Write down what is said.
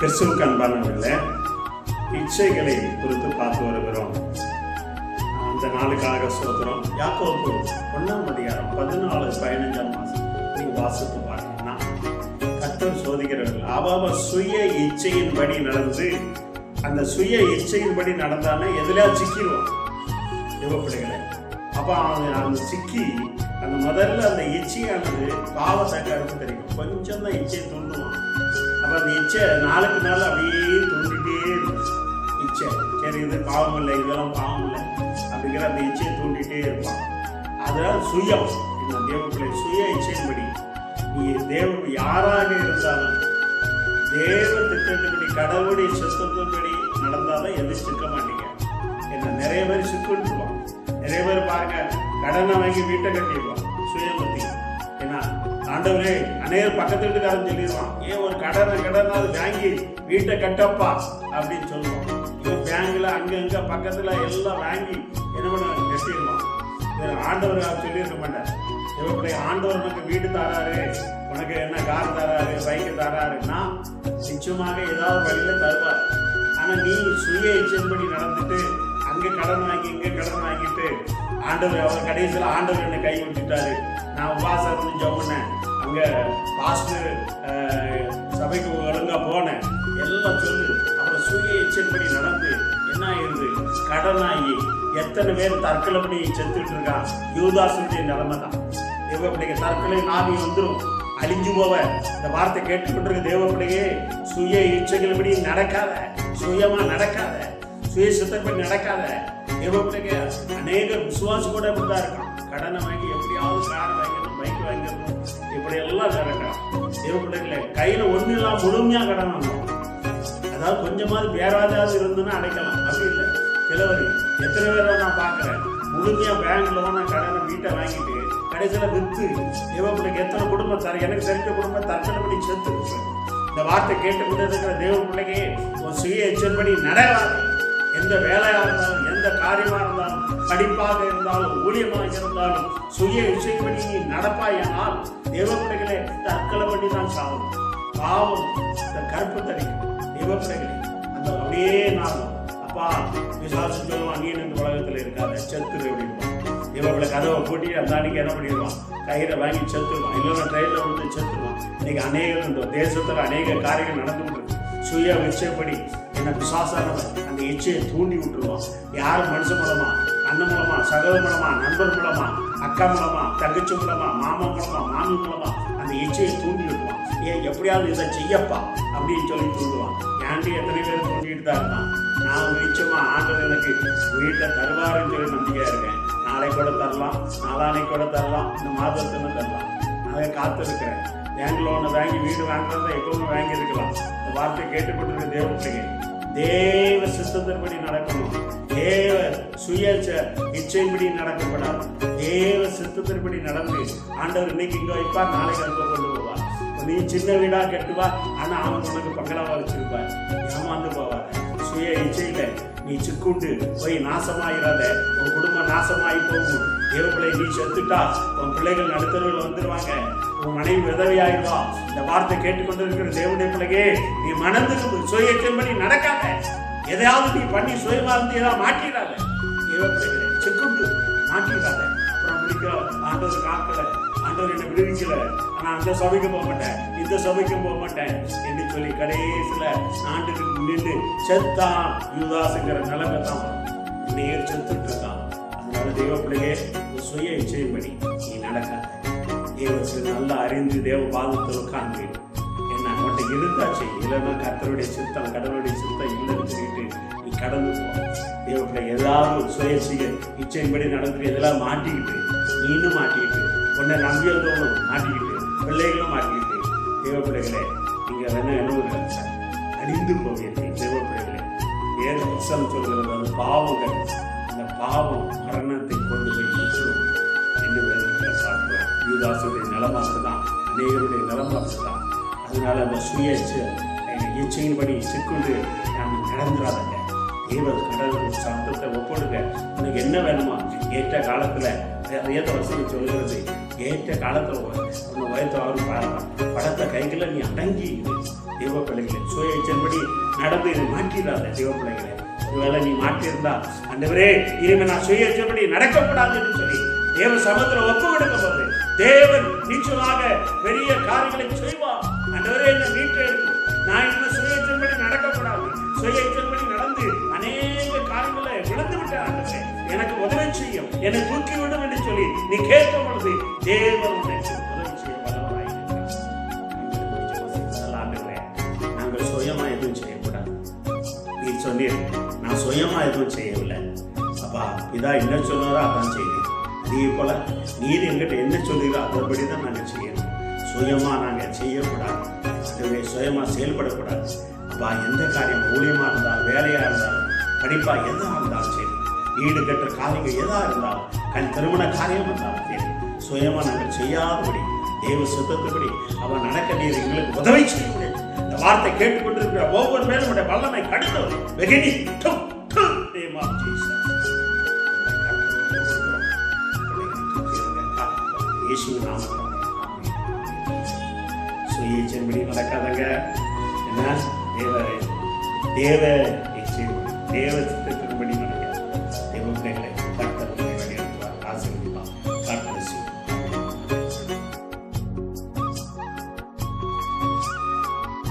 கிறிஸ்துவுக்கு அன்பானவர்களே, இச்சைகளை குறித்து பார்த்து வருகிறோம். அந்த நாளுக்காக சோதரம். யாக்கோபு 1:14-15 நீங்க வாசித்து பார்த்தீங்கன்னா, கர்த்தர் சோதிக்கிறவர்கள் அவ சுய இச்சையின்படி நடந்து, அந்த சுய இச்சையின்படி நடந்தானே எதுலையா சிக்கிடுவான் பிள்ளைகளை. அப்ப அந்த சிக்கி அந்த முதல்ல அந்த இச்சையானது பாவத்தை கருப்பு தெரியும். கொஞ்சம் தான் இச்சையை தூண்டுவான். அப்ப அந்த இச்சை நாளுக்கு நாள் அப்படியே தூண்டிட்டே இருக்கும். இச்சை சரி, இது பாவம் இல்லை, இதெல்லாம் பாவம் இல்லை அப்படிங்கிற அந்த இச்சையை தூண்டிட்டே இருப்பான். அதனால சுயம், இந்த தேவப்பிள்ளை சுய இச்சையின்படி நீ யாராக இருந்தாலும் தேவ திட்டத்தின்படி கடவுளுடைய சித்தத்தின்படி நடந்தாதான் எதுவும் சிக்க மாட்டீங்க. என்ன நிறைய பேர் சிக்குன்றுவான். நிறைய பேர் பாருங்க, கடனை வாங்கி வீட்டை கட்டிடுவான். சுயபுத்தி. ஏன்னா ஆண்டவரே, அநேகர் பக்கத்து வீட்டுக்காரன் சொல்லிடுவான், ஏன் ஒரு கடனாவது வாங்கி வீட்டை கட்டப்பா அப்படின்னு சொல்லுவான். இவன் பேங்க்ல அங்க பக்கத்துல எல்லாம் வாங்கி என்ன பண்ண கட்டிடுவான். ஆண்டவர் சொல்லியிருக்க மாட்டார். இவருடைய ஆண்டவர் உனக்கு வீடு தராரு, உனக்கு என்ன கார் தராரு, பைக்கு தராருன்னா நிச்சயமாக ஏதாவது வழியில தருவார். ஆனா நீ சுய இச்சைப்படி நடந்துட்டு அங்க கடன் வாங்கி இங்க கடன் வாங்கிட்டு ஆண்டவர் அவர் கடைசியில் ஆண்டவர் என்னை கை விட்டுட்டாரு. நான் உபாசம் இருந்து ஜெபம் அங்க பாஸ்டர் சபைக்கு ஒழுங்கா போனேன் எல்லாம் சொல்லு. அப்புறம் சுய இச்சைப்படி நடந்து என்ன ஆயிருது, கடனாகி எத்தனை பேர் தற்கொலை பண்ணி செத்துட்டு இருக்கான். யூதாசுடைய நிலைமை தான். தேவப்பிள்ளைக்கு தற்கொலை நாவி வந்துடும், அழிஞ்சு போவ. இந்த வார்த்தை கேட்டுக்கொண்டிருக்க தேவப்பிள்ளையே, சுய இச்சைகள் படி நடக்காத, சுயமா நடக்காத, சுய சித்தப்படி நடக்காத. தேவப்பிள்ளைங்க அநேக விசுவாசம் கூட இப்படிதான் இருக்கான். கடனை வாங்கி எப்படியாவது கார் வாங்கிடணும், பைக் வாங்கிடணும், இப்படி எல்லாம் நடக்கலாம். தேவப்பிள்ளைகளை கையில ஒன்றும் இல்லாம முழுமையா கடன் வாங்கணும். அதாவது கொஞ்சமாவது வேறாவது இருந்துன்னா அடைக்கலாம். அப்படி இல்லை. சிலவர் எத்தனை பேரை நான் பார்க்குறேன், முழுமையா பேங்க்ல நான் கடனை வீட்டை வாங்கிட்டு கடைசியில வித்து தேவப்பிள்ளைக்கு எத்தனை குடும்பம் எனக்கு தெரிஞ்ச குடும்பம் தற்கொலை பண்ணி செத்து. இந்த வார்த்தை கேட்டுக்கொண்டு இருக்கிற தேவ பிள்ளைக்கு ஒரு சுய எச்சரிப்படி நடக்காது. எந்த வேலையா இருந்தாலும், எந்த காரியமா இருந்தாலும், படிப்பாக இருந்தாலும், ஊழியமாக இருந்தாலும் சுய இச்சைப்படி நீ நடப்பாயானால் தேவ பிள்ளைகளே தற்கொலை பண்ணி தான் சாகும். பாவம் இந்த கருப்பு தடிக்கும். தேவ பிள்ளைகளே அந்த அப்படியே நாளும் அப்பா விசுவாசம் சொல்லுவான், நீ இந்த உலகத்துல இருக்காத, செத்துரு அப்படின்பான். இவர்களை கதவை போட்டி அந்த அன்னைக்கு என்ன பண்ணிடுவான், கயிறை வாங்கி செத்துருவான். இல்லைன்னா ட்ரெயின்ல வந்து செத்துருவான். இன்னைக்கு அநேகம் இந்த தேசத்துல அநேக காரியங்கள் நடந்து கொண்டு சுய இச்சைப்படி என்ன விசுவாசானவன் அந்த இச்சையை தூண்டி விட்டுருவான். யார் மனுஷன் மூலமா, அண்ணன் மூலமா, சகோதர மூலமா, நண்பர் மூலமா, அக்கா மூலமா, தங்கச்சி மூலமா, மாமா மூலமா, மாமி மூலமா அந்த இச்சையை தூண்டி விட்டுருவான். ஏன் எப்படியாவது இதை செய்யப்பா அப்படின்னு சொல்லி தூண்டுவான். ஏன்டி எத்தனை பேர் தூண்டிட்டு தான் இருந்தான். நான் நிச்சயமா ஆண்டவர் எனக்கு வீட்டை தருவாருன்னு சொல்லி நம்பிக்கையா இருக்கேன். நாளை கூட தரலாம், நாளானைக்கு கூட தரலாம், இந்த மாதத்துல தரலாம். நான் காத்திருக்கிறேன். பேங்க் லோனை வாங்கி வீடு வாங்குறதா எப்பவுமே வாங்கி இருக்கலாம். இந்த வார்த்தை கேட்டுக்கொண்டிருக்க தேவ பிள்ளைங்க, தேவ சித்தத்தின்படி நடக்கணும். தேவ சுய இச்சைப்படி நடக்கப்படாது. தேவ சித்தத்தின்படி நடந்து ஆண்டவர் இன்னைக்கு இங்க வைப்பார், நாளைக்கு அங்க கொண்டு போவார். நீ சின்ன வீடா கட்டுவா, ஆனா அவன் உனக்கு பங்களாவா வச்சிருப்பார். ஏமாந்து போவார். சுய இச்சையில நீ சிக்குண்டு போய் நாசமாயிராத. உன் குடும்பம் நாசமாயி போகும். தேவப்பிள்ளை நீ செத்துட்டா உன் பிள்ளைகள் நடுத்தருவில் வந்துருவாங்க. உன் மனைவி விதவையாயிடுவா. இந்த வார்த்தை கேட்டுக்கொண்டு இருக்கிற தேவனுடைய பிள்ளையே, நீ மனதுக்கு சுய இச்சைப்படி நடக்காத. எதையாவது நீ பண்ணி சுயமா இருந்து ஏதாவது மாட்டிடாத. தேவப்பிள்ளைகளை சிக்குண்டு மாட்டிடாத. அப்புறம் பிடிக்க ஆண்டவர் காக்கல, ஆண்டவர் என்னை விடுவிக்கல, ஆனா அந்த சபைக்கு போக மாட்டேன், இந்த சபைக்கும் போக மாட்டேன் என்று சொல்லி கடைசியில ஆண்டுக்கு நின்று செத்தான். யூதாசுங்கிற நிலைமை தான் நேர் செத்துட்டு இருக்கான். அதனால தேவ பிள்ளையே, சுய இச்சைப்படி நீ நடக்காத. தேவத்தை நல்லா அறிந்து தேவ பாதத்தில் உட்கார்ந்து என்ன அவன்கிட்ட இருந்தாச்சு. இல்லைன்னா கர்த்தருடைய சித்தம், கடவுளுடைய சித்தம் இல்லைன்னு சொல்லிட்டு நீ கடந்து போ. தேவ பிள்ளை ஏதாவது சுய இச்சைப்படி நடந்து எதெல்லாம் மாட்டிக்கிட்டு, நீனும் மாட்டிக்கிட்டு, உன்னை நம்பியதோனும் மாட்டிக்கிட்டு, பிள்ளைகளும் மாட்டிக்கிட்டு, தேவ பிள்ளைகளே நீங்க என்ன அழிந்து போவீர்கள். தேவ பிள்ளைகளே, வேத வசனம் சொல்கிறது அது பாவங்கள். அந்த பாவம் மரணத்தை கொண்டு போய் நிற்கும் என்று வேதத்தில் பார்க்கிறோம். யூதாசுடைய நிலமாக தான், அநேகருடைய நிலமாக தான். அதனால அந்த சுய இச்சையின்படி சிக்குண்டு நாம் நடந்துடாதங்க. தேவ கடவுள் சத்தத்தை ஒப்படுங்க. உனக்கு என்ன வேணுமா ஏற்ற காலத்துல வேத வசனம் சொல்கிறது. ஏற்ற காலத்துல உன்னை படத்தை கைகளை நீ அடங்கி தேவ பிள்ளைகளை சுய இச்சையின்படி நடந்து இதை மாற்றிடாத தேவ பிள்ளைகளை. ஒருவேளை நீ மாற்றியிருந்தா, ஆண்டவரே இனிமே நான் சுய இச்சையின்படி நடக்கக்கூடாதுன்னு சொல்லி தேவ சமூகத்தில் ஒப்பு கொடுக்கும் போது தேவன் நிச்சயமாக பெரிய காரியங்களை செய்வார். ஆண்டவரே என்னை மீட்டெடுக்கும், நான் இன்னும் சுய இச்சையின்படி நடக்கக்கூடாது, சுய இச்சையின்படி நடந்து அநேக காரியங்களை விழுந்து விட்டேன், ஆண்டவரே எனக்கு உதவி செய்யும், என்னை தூக்கி விடும் என்று சொல்லி நீ கேட்கும் பொழுது தேவன் உனக்கு உதவி செய்ய வல்லவராயிருக்கிறார். நாங்கள் சுயமா எதுவும் செய்யக்கூடாது. நீ சொன்னீர், நான் சுயமா எதுவும் செய்யவில்லை அப்பா, இதா என்ன சொன்னாரோ அதான் செய்வேன். அதே போல நீர் என்கிட்ட என்ன சொல்லுகிறோ அதன்படி தான் நாங்கள் செய்யணும். சுயமா நாங்கள் செய்யக்கூடாது, சுயமா செயல்படக்கூடாது. அப்பா, எந்த காரியம் ஊழியமா இருந்தாலும், வேலையா இருந்தாலும், படிப்பா எதா இருந்தாலும் சரி, வீடு கட்டுற காரியங்கள் எதா இருந்தாலும், திருமண காரியம் இருந்தாலும் சரி, சுயமா நாங்கள் செய்யாதபடி தேவ சுத்தத்துபடி அவன் நடக்க நீர் எங்களுக்கு உதவி செய்ய முடியும். இந்த வார்த்தை கேட்டுக்கொண்டிருக்கிற ஒவ்வொரு மேலும் வல்லமை கடந்தது வெகினி சுய இச்சையின்படி நடக்காதங்க. என்ன தேவ தேவ தேவ